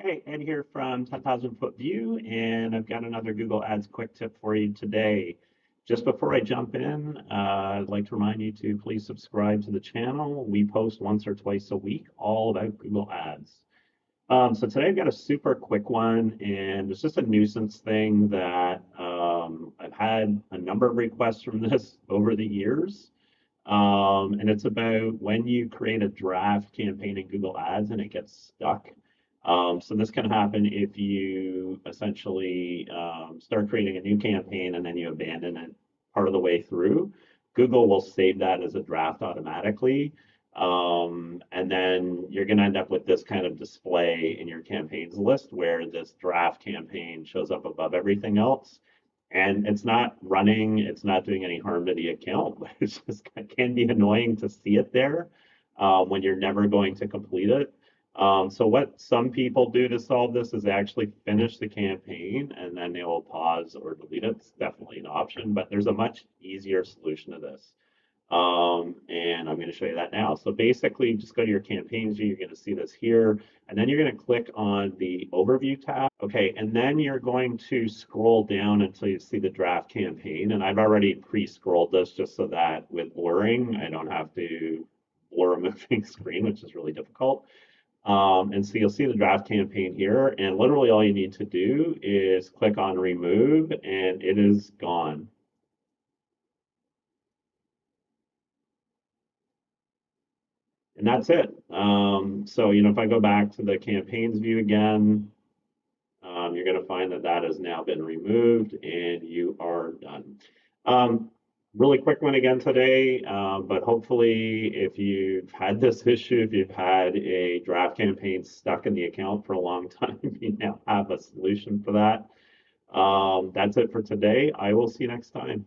Hey, Ed here from 10,000 Foot View, and I've got another Google Ads quick tip for you today. Just before I jump in, I'd like to remind you to please subscribe to the channel. We post once or twice a week all about Google Ads. So today I've got a super quick one, and it's just a nuisance thing that I've had a number of requests from this over the years. And it's about when you create a draft campaign in Google Ads and it gets stuck. So this can happen if you essentially start creating a new campaign and then you abandon it part of the way through. Google will save that as a draft automatically. And then you're going to end up with this kind of display in your campaigns list where this draft campaign shows up above everything else. And it's not running, it's not doing any harm to the account, but it's just it can be annoying to see it there when you're never going to complete it. So what some people do to solve this is actually finish the campaign and then they will pause or delete it. It's definitely an option, but there's a much easier solution to this. And I'm going to show you that now. So basically, just go to your campaigns view. You're going to see this here, and then you're going to click on the overview tab. Okay, and then you're going to scroll down until you see the draft campaign. And I've already pre-scrolled this just so that with blurring, I don't have to blur a moving screen, which is really difficult. And so you'll see the draft campaign here, and literally all you need to do is click on remove, and it is gone. And that's it. So, if I go back to the campaigns view again, you're going to find that that has now been removed and you are done. Really quick one again today, but hopefully if you've had this issue, if you've had a draft campaign stuck in the account for a long time, you now have a solution for that. That's it for today. I will see you next time.